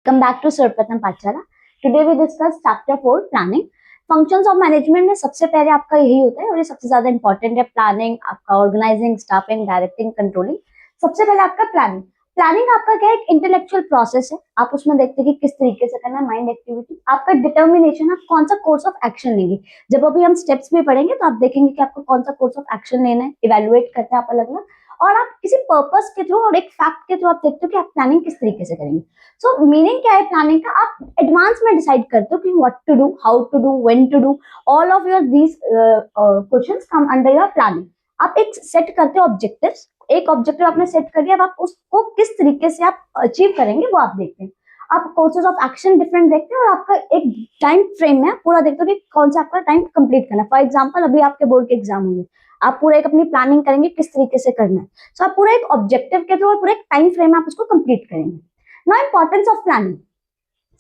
Welcome back to सर्वप्रथम पाठशाला। Today we discuss chapter 4 planning। Functions of management में सबसे पहले आपका यही होता है और ये सबसे ज्यादा इंपॉर्टेंट है, प्लानिंग, आपका ऑर्गेनाइजिंग, स्टाफिंग, डायरेक्टिंग, कंट्रोलिंग। सबसे पहले आपका प्लानिंग। प्लानिंग आपका क्या है, एक इंटेलेक्चुअल प्रोसेस है। आप उसमें देखते हैं कि किस तरीके से करना है, माइंड एक्टिविटी, आपका डिटर्मिनेशन, आप कौन सा कोर्स ऑफ एक्शन लेंगे। जब अभी हम स्टेप्स में पढ़ेंगे तो आप देखेंगे कि आपको कौन सा कोर्स ऑफ एक्शन लेना है, इवेलुएट करते हैं आप अलग अलग, और आप किसी पर्पस के थ्रू और एक फैक्ट के थ्रू आप देखते हो कि आप प्लानिंग किस तरीके से करेंगे। सो मीनिंग क्या है प्लानिंग का, आप एडवांस में डिसाइड करते हो कि what to do, how to do, when to do, all of your these questions come under your planning. आप एक सेट करते हो ऑब्जेक्टिव्स, एक ऑब्जेक्टिव आपने सेट कर लिया, अब आप उसको किस तरीके से आप अचीव करेंगे वो आप देखते हैं। आप कोर्सेज ऑफ एक्शन डिफरेंट देखते हैं और आपका एक टाइम फ्रेम में पूरा देखते हो कि कौन सा आपका टाइम कंप्लीट करना है। फॉर एग्जांपल अभी आपके बोर्ड के एग्जाम होंगे, आप पूरा एक अपनी प्लानिंग करेंगे किस तरीके से करना है। सो आप पूरा एक ऑब्जेक्टिव के थ्रू और पूरा एक टाइम फ्रेम में आप उसको कंप्लीट करेंगे। Now importance of planning.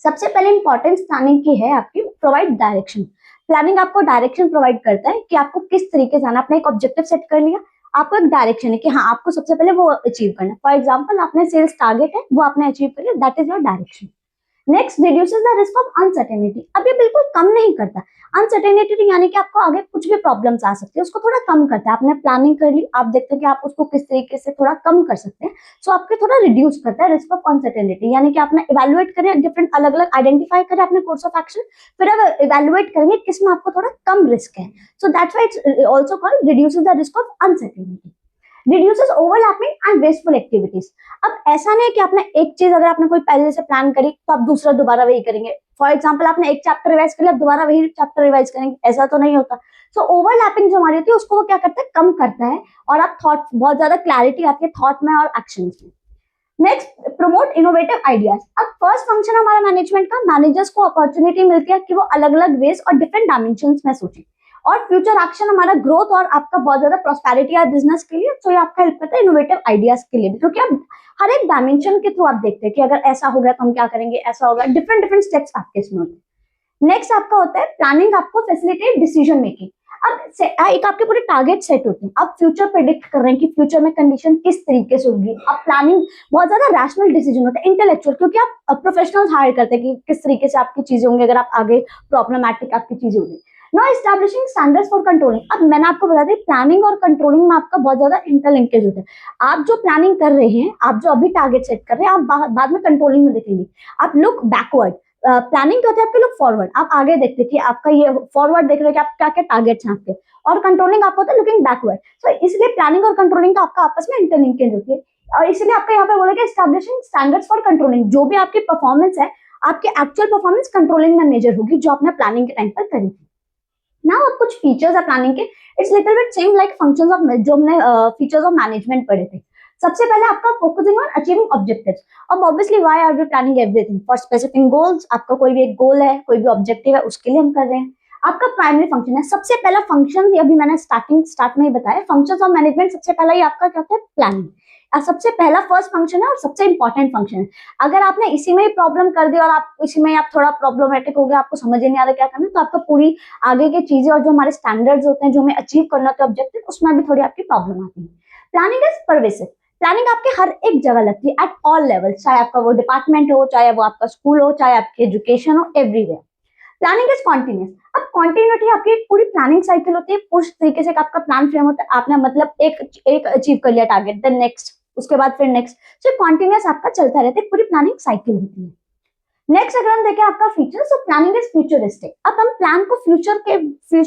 सबसे पहले इंपॉर्टेंस प्लानिंग की है आपकी प्रोवाइड डायरेक्शन। प्लानिंग आपको डायरेक्शन प्रोवाइड करता है कि आपको किस तरीके से जाना। आपने एक ऑब्जेक्टिव सेट कर लिया, आपको एक डायरेक्शन है कि हाँ आपको सबसे पहले वो अचीव करना है। फॉर एग्जांपल आपने सेल्स टारगेट है, वो आपने अचीव कर लिया, that is your direction. Next, reduces the risk of uncertainty. अब ये बिल्कुल कम नहीं करता अनसर्टेनिटी, यानी कि आपको आगे कुछ भी प्रॉब्लम्स आ सकती है, उसको थोड़ा कम करता है। आपने प्लानिंग कर ली, आप देखते हैं कि आप उसको किस तरीके से थोड़ा कम कर सकते हैं। सो आपके थोड़ा रिड्यूस करता है रिस्क ऑफ अनसर्टेनिटी, यानी कि आपने इवेलुएट करें डिफरेंट अलग अलग आइडेंटिफाई करें अपने कोर्स ऑफ एक्शन, फिर आप इवेलुएट करेंगे किसमें आपको थोड़ा कम रिस्क है। So that's why it's also called reduces the risk of uncertainty. Reduces overlapping and wasteful activities. अब ऐसा नहीं है कि आपने एक चीज अगर आपने कोई पहले से प्लान करी तो आप दूसरा दोबारा वही करेंगे। फॉर एग्जांपल आपने एक चैप्टर रिवाइज कर लिया, आप दोबारा वही चैप्टर रिवाइज करेंगे, ऐसा तो नहीं होता। सो ओवरलैपिंग जो हमारी होती है उसको वो क्या करता है, कम करता है, और आप थॉट बहुत ज्यादा क्लैरिटी आती है थॉट में और एक्शन में। Next, promote innovative ideas. अब फर्स्ट फंक्शन हमारा मैनेजमेंट का, मैनेजर्स को अपॉर्चुनिटी मिलती है कि वो अलग अलग वेज और डिफरेंट डायमेंशंस में सोचें, और फ्यूचर एक्शन हमारा ग्रोथ और आपका बहुत ज्यादा प्रोस्पेरिटी है बिजनेस के लिए। तो ये आपका हेल्प करता है इनोवेटिव आइडियाज के लिए भी, क्योंकि आप हर एक डायमेंशन के थ्रू आप देखते हैं कि अगर ऐसा हो गया तो हम क्या करेंगे, ऐसा होगा, डिफरेंट डिफरेंट स्टेप्स आपके इसमें होते हैं। नेक्स्ट आपका होता है प्लानिंग आपको फैसिलिटेट डिसीजन मेकिंग। अब एक आपके पूरे टारगेट सेट होते हैं, आप फ्यूचर प्रेडिक्ट कर रहे हैं कि फ्यूचर में कंडीशन किस तरीके से होगी। आप प्लानिंग बहुत ज्यादा रैशनल डिसीजन होता है, इंटेलेक्चुअल, क्योंकि आप प्रोफेशनल्स हायर करते हैं कि किस तरीके से आपकी चीजें होंगी अगर आप आगे प्रॉब्लमैटिक आपकी चीजें होगी। Now establishing standards for controlling. अब मैंने आपको बता दी प्लानिंग और कंट्रोलिंग में आपका बहुत ज्यादा इंटरलिंकेज होता है। आप जो प्लानिंग कर रहे हैं, आप जो अभी टारगेट सेट कर रहे हैं, आप बाद में कंट्रोलिंग में देखेंगे। आप लुक बैकवर्ड, प्लानिंग तो होता है आपके लुक फॉरवर्ड, आप आगे देखते हैं कि आपका ये फॉरवर्ड देख रहे हैं कि आप क्या क्या टारगेट्स हैं आपके, और कंट्रोलिंग आपको होता है लुकिंग बैकवर्ड। सो इसलिए प्लानिंग और कंट्रोलिंग का आपका आपस में इंटरलिंकेज होती है, और इसलिए आपका यहाँ पे बोलेगा एस्टैब्लिशिंग स्टैंडर्ड्स फॉर कंट्रोलिंग। जो भी आपकी परफॉर्मेंस है, आपकी एक्चुअल परफॉर्मेंस कंट्रोलिंग में मेजर होगी जो आपने प्लानिंग के टाइम पर करी थी। नाउ अब कुछ फीचर्स है प्लानिंग के, it's little bit same like functions of जो हमने फीचर्स ऑफ मैनेजमेंट पढ़े थे। सबसे पहले आपका फोकसिंग ऑन अचीविंग ऑब्जेक्टिव्स। अब obviously why are we planning everything, for specific goals. आपका कोई भी एक गोल है, कोई भी ऑब्जेक्टिव है, उसके लिए हम कर रहे हैं। आपका प्राइमरी फंक्शन है, सबसे पहला फंक्शन, ये अभी मैंने स्टार्ट में ही बताया, फंक्शंस ऑफ मैनेजमेंट सबसे पहला ही आपका क्या होता है, प्लानिंग। सबसे पहला फर्स्ट फंक्शन है और सबसे इंपॉर्टेंट फंक्शन है। अगर आपने इसी में ही प्रॉब्लम कर दी और आप इसी में आप थोड़ा प्रॉब्लमेटिक हो गया, आपको समझ ही नहीं आ रहा क्या करना, तो आपका पूरी आगे की चीजें और जो हमारे स्टैंडर्ड्स होते हैं जो हमें अचीव करना होता है ऑब्जेक्टिव, उसमें भी थोड़ी आपकी प्रॉब्लम आती है। Planning is pervasive. प्लानिंग आपके हर एक जगह लगती है, एट ऑल लेवल, चाहे आपका वो डिपार्टमेंट हो, चाहे वो आपका स्कूल हो, चाहे आपकी एजुकेशन हो, एवरीवेयर। Planning is continuous. अब कॉन्टिन्यूटी आपकी एक पूरी प्लानिंग साइकिल होती है, उस तरीके से आपका प्लान फ्रेम होता है। आपने मतलब एक अचीव कर लिया टारगेट, देन नेक्स्ट, उसके बाद फिर नेक्स्ट, सो कॉन्टिन्यूस आपका चलता रहता है, पूरी प्लानिंग साइकिल होती है। नेक्स्ट अगर हम देखें आपका feature, so planning is futuristic. अब हम प्लान को फ्यूचर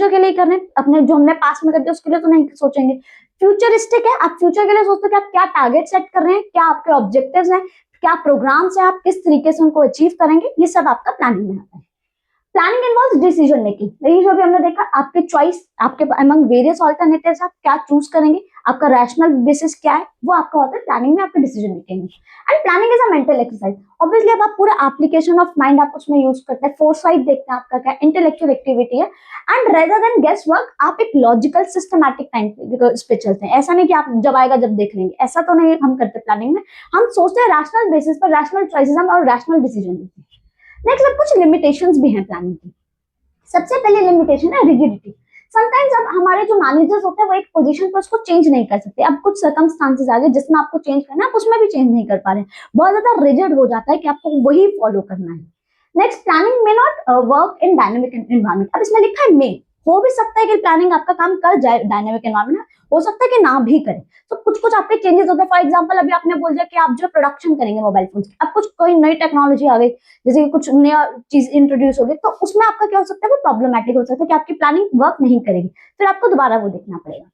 के लिए करने, अपने जो हमने पास्ट में कर दिया उसके लिए तो नहीं सोचेंगे। फ्यूचरिस्टिक है, आप फ्यूचर के लिए सोचते हो कि आप क्या टारगेट सेट कर रहे हैं, क्या आपके ऑब्जेक्टिव्स हैं, क्या प्रोग्राम्स हैं, आप किस तरीके से उनको अचीव करेंगे, ये सब आपका प्लानिंग में आता है। Planning involves decision making. यही जो भी हमने देखा, आपके चॉइस, आपके अमंग वेरियस ऑल्टरनेटिव्स, आप क्या चूज करेंगे, आपका रैशनल बेसिस क्या है, वो आपका होता है प्लानिंग में, आपका decision making. And planning is a mental exercise. Obviously अब आप पूरा एप्लीकेशन ऑफ माइंड आप उसमें यूज करते हैं, फोरसाइट देखते हैं, आपका क्या इंटेलेक्चुअल एक्टिविटी है। And rather than guess work, आप एक लॉजिकल सिस्टमैटिक टाइम पे चलते हैं। ऐसा नहीं कि आप जब आएगा जब देख लेंगे, ऐसा तो नहीं हम करते प्लानिंग में। हम सोचते हैं रैशनल बेसिस पर, रैशनल चॉइसेस हम और रैशनल डिसीजन लेते हैं। नेक्स्ट अब कुछ लिमिटेशंस भी हैं प्लानिंग की। सबसे पहले लिमिटेशन है रिजिडिटी। समटाइम्स अब हमारे जो मैनेजर्स होते हैं वो एक पोजीशन पर उसको चेंज नहीं कर सकते, अब कुछ सर्कमस्टांसेस आ गए जिसमें आपको चेंज करना है, आप उसमें भी चेंज नहीं कर पा रहे हैं, बहुत ज्यादा रिजिड हो जाता है कि आपको वही फॉलो करना है। नेक्स्ट, प्लानिंग में not work in dynamic environment. अब इसमें लिखा है मे, हो भी सकता है कि प्लानिंग आपका काम कर जाए डायनेमिक एनवायरमेंट में, हो सकता है कि ना भी करे। तो कुछ कुछ आपके चेंजेस होते हैं। फॉर एग्जांपल अभी आपने बोल दिया कि आप जो प्रोडक्शन करेंगे मोबाइल फोन की, अब कुछ कोई नई टेक्नोलॉजी आ गई, जैसे कि कुछ नया चीज इंट्रोड्यूस हो गई, तो उसमें आपका क्या हो सकता है, वो प्रॉब्लमेटिक हो सकता है कि आपकी प्लानिंग वर्क नहीं करेगी, फिर आपको दोबारा वो देखना पड़ेगा।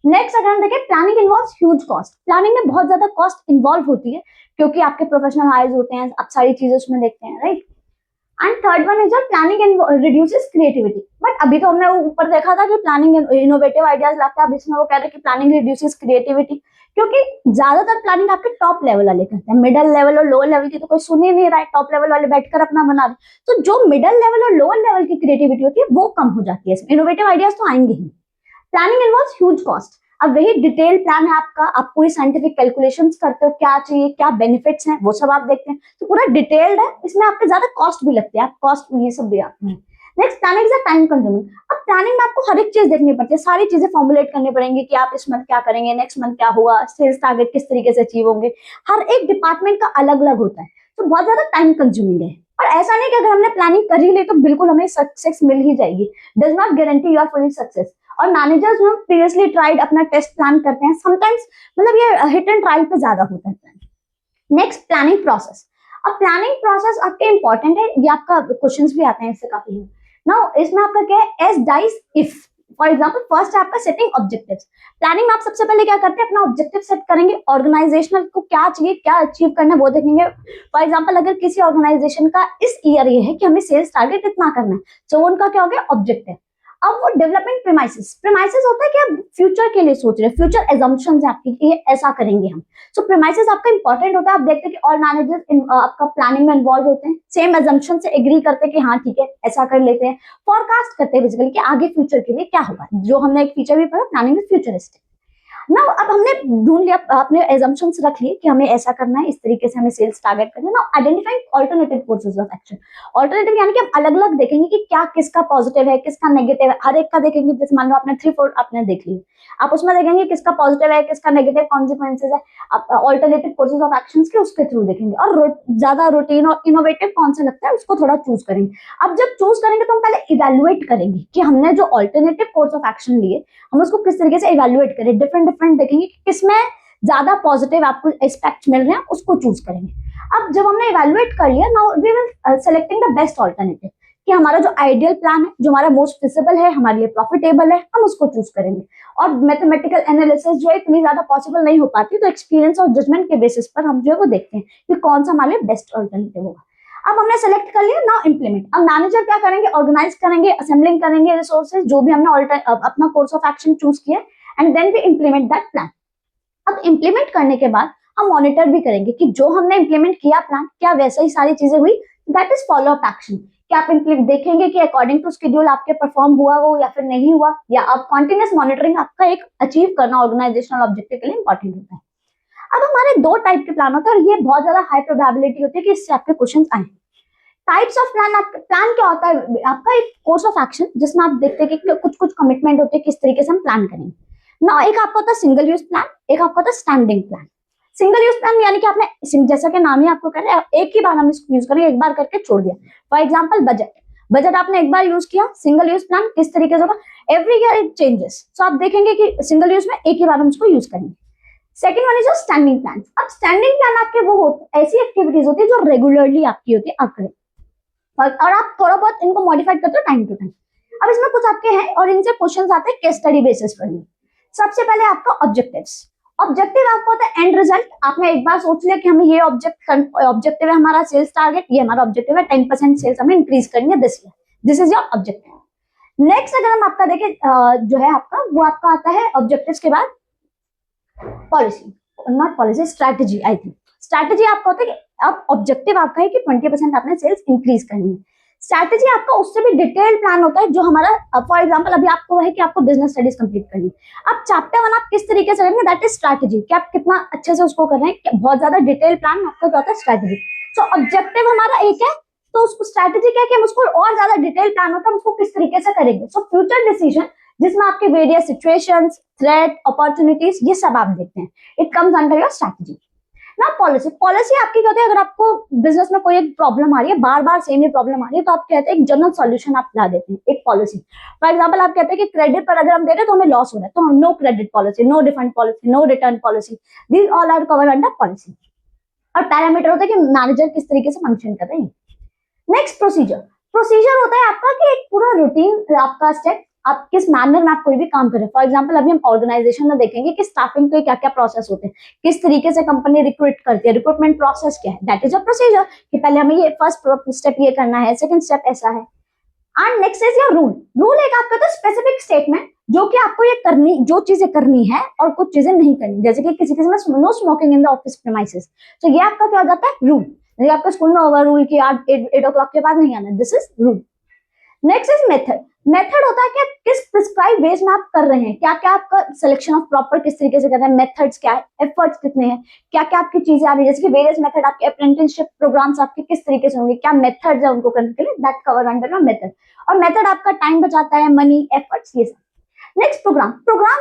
नेक्स्ट अगर हम देखें, planning involves huge cost. Planning में बहुत ज्यादा कॉस्ट इन्वॉल्व होती है क्योंकि आपके प्रोफेशनल हायर्स होते हैं, आप सारी चीजें उसमें देखते हैं, right. And third one is planning reduces creativity. But अभी तो हमने ऊपर देखा था कि प्लानिंग इनोवेटिव आइडियाज लाता है, अब इसमें वो कह रहे हैं कि प्लानिंग रिड्यूसेस क्रिएटिविटी, क्योंकि ज्यादातर प्लानिंग आपके टॉप लेवल वाले करते हैं, मिडिल लेवल और लोअर लेवल की तो कोई सुन ही नहीं रहा है, टॉप लेवल वाले बैठकर अपना बना रहे, तो जो मिडिल लेवल और लोअर लेवल की क्रिएटिविटी होती है वो कम हो जाती है, इसमें इनोवेटिव आइडियाज तो आएंगे ही। Planning involves huge cost. अब वही डिटेल प्लान है आपका, आप पूरी साइंटिफिक कैलकुलेशंस करते हो, क्या चाहिए, क्या बेनिफिट्स हैं, वो सब आप देखते हैं, तो पूरा डिटेल्ड है, इसमें आपके ज्यादा कॉस्ट भी लगती है, आप कॉस्ट ये सब भी आते हैं। Next, planning is a time consuming. अब प्लानिंग में आपको हर एक चीज देखनी पड़ती है, सारी चीजें फॉर्मुलेट करनी पड़ेंगी कि आप इस मंथ क्या करेंगे, नेक्स्ट मंथ क्या हुआ, सेल्स टारगेट किस तरीके से अचीव होंगे, हर एक डिपार्टमेंट का अलग अलग होता है, तो बहुत ज्यादा टाइम कंज्यूमिंग है। और ऐसा नहीं कि अगर हमने प्लानिंग कर ही ली तो बिल्कुल हमें सक्सेस मिल ही जाएगी, does not guarantee you are fully success. और मैनेजर्स जो प्रीवियसली ट्राइड अपना टेस्ट प्लान करते हैं, समटाइम्स मतलब ये हिट एंड ट्रायल पे ज्यादा होता है प्लान। Next, planning process. अब प्लानिंग प्रोसेस आपके इंपॉर्टेंट है, ये आपका क्वेश्चंस भी आते हैं इससे काफी। नाउ इसमें आपका क्या है, S dice if. For example first है आपका सेटिंग ऑब्जेक्टिव्स। प्लानिंग में आप सबसे पहले क्या करते हैं, अपना ऑब्जेक्टिव सेट करेंगे, ऑर्गेनाइजेशनल को क्या चाहिए, क्या अचीव करना है वो देखेंगे। फॉर एग्जांपल अगर किसी ऑर्गेनाइजेशन का इस ईयर ये है कि हमें सेल्स टारगेट इतना करना है, तो उनका क्या हो गया, ऑब्जेक्टिव। अब वो डेवलपिंग प्रीमाइसेस, प्रीमाइसेस होता है कि आप फ्यूचर के लिए सोच रहे हैं, फ्यूचर एजम्पशंस है आपकी कि ऐसा करेंगे हम, सो प्रीमाइसेस आपका इंपॉर्टेंट होता है। आप देखते हैं कि ऑल मैनेजर्स आपका प्लानिंग में इन्वॉल्व होते हैं, सेम एजम्पशन से एग्री करते हैं कि हाँ ठीक है ऐसा कर लेते हैं, फोरकास्ट करते हैं बेसिकली कि आगे फ्यूचर के लिए क्या होगा, जो हमने एक फीचर भी पढ़ा प्लानिंग में फ्यूचरिस्टिक ना। अब हमने ढूंढ लिया, अपने एजम्पशंस रख लिए कि हमें ऐसा करना है, इस तरीके से हमें सेल्स टारगेट करना है ना। Identifying alternative courses of action. Alternative यानी कि हम अलग अलग देखेंगे कि क्या किसका पॉजिटिव है, किसका नेगेटिव है, हर एक का देखेंगे। जैसे मान लो आपने 3-4 आपने देख ली, आप उसमें देखेंगे किसका पॉजिटिव है, किसका नेगेटिव कॉन्सिक्वेंसेज है, आप अल्टरनेटिव कोर्सेज ऑफ एक्शन के उसके थ्रू देखेंगे। और ज्यादा रूटीन और इनोवेटिव कौन सा लगता है उसको थोड़ा चूज करेंगे। अब जब चूज करेंगे तो हम पहले इवेल्युएट करेंगे कि हमने जो अल्टरनेटिव कोर्स ऑफ एक्शन लिए हम उसको किस तरीके से इवेल्युएट करें, डिफरेंट देखेंगे कि किसमें ज्यादा पॉजिटिव आपको एस्पेक्ट मिल रहे हैं, उसको चूज करेंगे। अब जब हमने इवेल्युएट कर लिया, now we will selecting the best alternative, कि हमारा जो आइडियल प्लान है, जो हमारा मोस्ट फिजिबल है, हमारे लिए प्रॉफिटेबल है, हम उसको चूज करेंगे। और मैथमेटिकल एनालिसिस जो है इतनी ज्यादा पॉसिबल नहीं हो पाती, तो एक्सपीरियंस और जजमेंट के बेसिस पर हम जो है वो देखते हैं कि कौन सा हमारे लिए बेस्ट ऑल्टरनेटिव होगा। अब हमने सेलेक्ट कर लिया, नाउ इंप्लीमेंट। अब मैनेजर क्या करेंगे, ऑर्गेनाइज करेंगे, असेंबलिंग करेंगे रिसोर्सेज, जो भी हमने अपना कोर्स ऑफ एक्शन चूज किया, and then we implement that plan. अब इंप्लीमेंट करने के बाद हम मॉनिटर भी करेंगे कि जो हमने इंप्लीमेंट किया प्लान, क्या वैसा ही सारी चीजें हुई, that is follow up action. क्या आप देखेंगे कि अकॉर्डिंग टू शेड्यूल आपके परफॉर्म हुआ वो या फिर नहीं हुआ, या आप कॉन्टिन्यूस मॉनिटरिंग आपका एक अचीव करना ऑर्गेनाइजेशनल ऑब्जेक्टिव के लिए इंपॉर्टेंट होता है। अब हमारे 2 टाइप के प्लान होते हैं और ये बहुत ज्यादा हाई प्रोबेबिलिटी होती है कि इससे आपके क्वेश्चन आए। टाइप्स ऑफ प्लान, प्लान क्या होता है, आपका एक कोर्स ऑफ एक्शन जिसमें आप देखते हैं कि कुछ कुछ कमिटमेंट होते हैं किस तरीके से हम प्लान करेंगे ना। एक आपका होता है सिंगल यूज प्लान, एक आपका होता है standing plan. Single use plan यानी कि आपने जैसा कि नाम ही आपको कह रहे हैं, एक ही बार हम इसको यूज करेंगे, एक बार करके छोड़ दिया। फॉर एग्जाम्पल बजट आपने एक बार यूज किया। सिंगल यूज प्लान किस तरीके से होगा, एवरी ईयर इट चेंजेस, सो आप देखेंगे कि सिंगल यूज में एक ही बार हम इसको यूज करेंगे। Second one is standing plan. अब स्टैंडिंग प्लान आपके वो ऐसी एक्टिविटीज होती है जो रेगुलरली आपकी होती है, आंकड़े, और आप थोड़ा बहुत इनको मॉडिफाई करते हो टाइम टू टाइम। अब इसमें कुछ आपके हैं और इनसे क्वेश्चंस आते हैं केस स्टडी बेसिस पर भी। सबसे पहले आपका ऑब्जेक्टिव्स। ऑब्जेक्टिव आपका होता है एंड रिजल्ट। आपने एक बार सोच लिया कि हमें ये ऑब्जेक्टिव है, हमारा सेल्स टारगेट, ये हमारा ऑब्जेक्टिव है, 10% सेल्स हमें इंक्रीज करनी है this year, this is your objective. Next अगर हम आपका देखें जो है आपका, वो आपका आता है ऑब्जेक्टिव्स के बाद policy, not policy, strategy. I think strategy आपका होता है कि अब ऑब्जेक्टिव आपका है कि 20% आपने सेल्स इंक्रीज करनी है। स्ट्रैटेजी आपका उससे भी डिटेल्ड प्लान होता है जो हमारा, फॉर एग्जांपल अभी आपको है कि आपको बिजनेस स्टडीज कंप्लीट करनी है। अब चैप्टर 1 आप किस तरीके से करेंगे, दैट इज स्ट्रैटेजी, कि आप कितना अच्छे से उसको कर रहे हैं, बहुत ज्यादा डिटेल प्लान आपका क्या होता है, स्ट्रैटेजी। सो ऑब्जेक्टिव हमारा एक है, तो उसको स्ट्रैटेजी क्या है कि हम उसको और ज्यादा डिटेल प्लान होता है, उसको किस तरीके से करेंगे। सो फ्यूचर डिसीजन जिसमें आपके वेरियस सिचुएशंस, थ्रेट, अपॉर्चुनिटीज ये सब आप देखते हैं. It comes under your strategy. ना पॉलिसी आपकी क्या होती है, अगर आपको बिजनेस में कोई एक प्रॉब्लम आ रही है, बार बार सेम ही प्रॉब्लम आ रही है, तो आप कहते हैं एक जनरल सॉल्यूशन आप ला देते हैं, एक पॉलिसी. फॉर एग्जांपल आप कहते हैं कि क्रेडिट पर अगर हम दे रहे हैं तो हमें लॉस हो रहा है, तो no credit policy, no refund policy, no return policy, these all are covered under policy. और पैरामीटर होता है कि मैनेजर किस तरीके से फंक्शन कर रहे हैं. नेक्स्ट प्रोसीजर होता है आपका कि एक पूरा रूटीन आपका स्टेप, आप किस मैनर में आप कोई भी काम करें. फॉर एग्जांपल अभी हम ऑर्गेनाइजेशन में देखेंगे कि स्टाफिंग के क्या क्या प्रोसेस होते हैं, किस तरीके से कंपनी रिक्रूट करती है, रिक्रूटमेंट प्रोसेस क्या है, दैट इज अ प्रोसीजर कि पहले हमें ये फर्स्ट स्टेप ये करना है, सेकंड स्टेप ऐसा है. And next is your rule एक आपका तो स्पेसिफिक स्टेटमेंट जो कि आपको ये करनी, जो चीजें करनी है और कुछ चीजें नहीं करनी, जैसे कि किसी में no smoking in the office premises, तो ये आपका क्या हो जाता है रूल. जैसे आपके स्कूल में ओवर रूल की 8 o'clock के बाद नहीं आना, this is rule. Next is method होता है कि आप किस प्रिस्क्राइब वेज में आप कर रहे हैं, क्या क्या आपका सिलेक्शन ऑफ प्रॉपर किस तरीके से कर रहे हैं, मेथड्स क्या है, एफर्ट्स कितने हैं, क्या क्या आपकी चीजें आ रही है, जैसे कि वेरियस मेथड आपके अप्रेंटिसशिप प्रोग्राम्स आपके किस तरीके से होंगे, क्या मेथड्स है उनको करने के लिए, that cover under a method. और मेथड आपका टाइम बचाता है, मनी, एफर्ट्स, ये सब. नेक्स्ट प्रोग्राम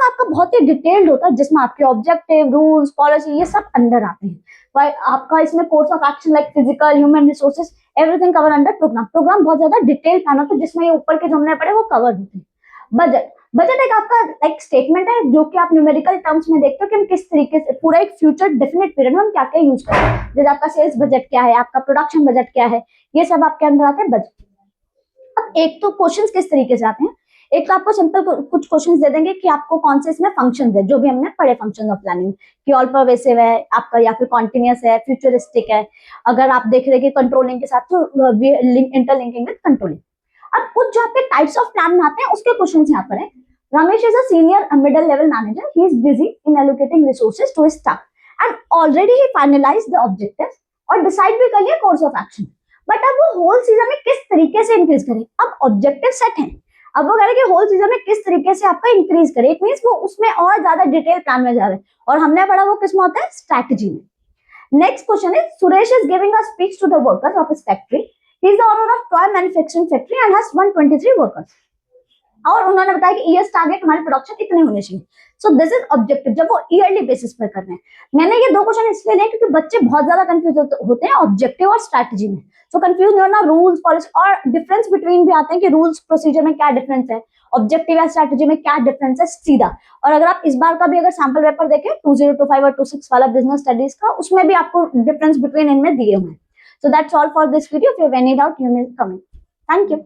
आपका बहुत ही डिटेल्ड होता है जिसमें आपके ऑब्जेक्टिव, रूल्स, पॉलिसी ये सब अंदर आते हैं. आपका इसमें course of action like physical, human resources, everything cover under programme बहुत ज्यादा डिटेल प्लान होता है जिसमें ये ऊपर के जो हमने पढ़े वो कवर होते हैं. बजट एक आपका एक स्टेटमेंट है जो कि आप न्यूमेरिकल टर्म्स में देखते हो कि हम किस तरीके से पूरा एक फ्यूचर डेफिनेट पीरियड में हम क्या क्या यूज करें, जैसे आपका सेल्स बजट क्या है, आपका प्रोडक्शन बजट क्या है, ये सब आपके अंदर आते हैं बजट. अब एक तो क्वेश्चंस किस तरीके से आते हैं, एक तो आपको सिंपल कुछ क्वेश्चंस दे देंगे कि आपको कौन से इसमें फंक्शंस है, जो भी हमने पढ़े फंक्शंस ऑफ प्लानिंग, कि ऑल परवेसिव है आपका, या फिर कॉन्टिन्यूअस है, फ्यूचरिस्टिक है. अगर आप देख रहे हैं कि कंट्रोलिंग के साथ तो इंटरलिंकिंग विद कंट्रोलिंग. अब कुछ जो आपके टाइप्स ऑफ प्लान में आते हैं उसके क्वेश्चंस यहाँ पर है. Ramesh is a senior middle level manager. He is busy in allocating resources to his staff and already he finalized the objectives और decide भी कर लिया course of action. बट अब वो होल सीजन में किस तरीके से इंक्रीज करें, अब ऑब्जेक्टिव सेट है, अब वो कह रहे हैं कि होल सीजन में किस तरीके से आपका इंक्रीज करे. इट मींस वो उसमें और ज्यादा डिटेल प्लान में जा रहे हैं और हमने पढ़ा वो किसमें होता है, स्ट्रैटेजी में. नेक्स्ट क्वेश्चन है, Suresh is giving a speech to the workers of his factory. He is the owner of toy manufacturing factory and has 123 workers. और उन्होंने बताया कि ईयर्स टारगेट हमारे प्रोडक्शन इतने होने चाहिए. सो दिस इज ऑब्जेक्टिव, जब वो ईयरली बेसिस पर कर रहे हैं. मैंने ये दो क्वेश्चन इसलिए लिए क्योंकि बच्चे बहुत ज्यादा कंफ्यूज होते हैं ऑब्जेक्टिव और स्ट्रैटेजी में. सो कंफ्यूज नहीं होना, रूल्स पॉलिसी और डिफरेंस बिटवीन भी आते हैं कि रूल्स प्रोसीजर में क्या डिफरेंस है, ऑब्जेक्टिव या स्ट्रैटेजी में क्या डिफरेंस है सीधा. और अगर आप इस बार का भी अगर सैंपल पेपर देखें 2025 और 26 वाला बिजनेस स्टडीज का, उसमें भी आपको डिफरेंस बिटवीन इनमें दिए हुए हैं. So that's all for this video. If you have any doubt you may comment. Thank you.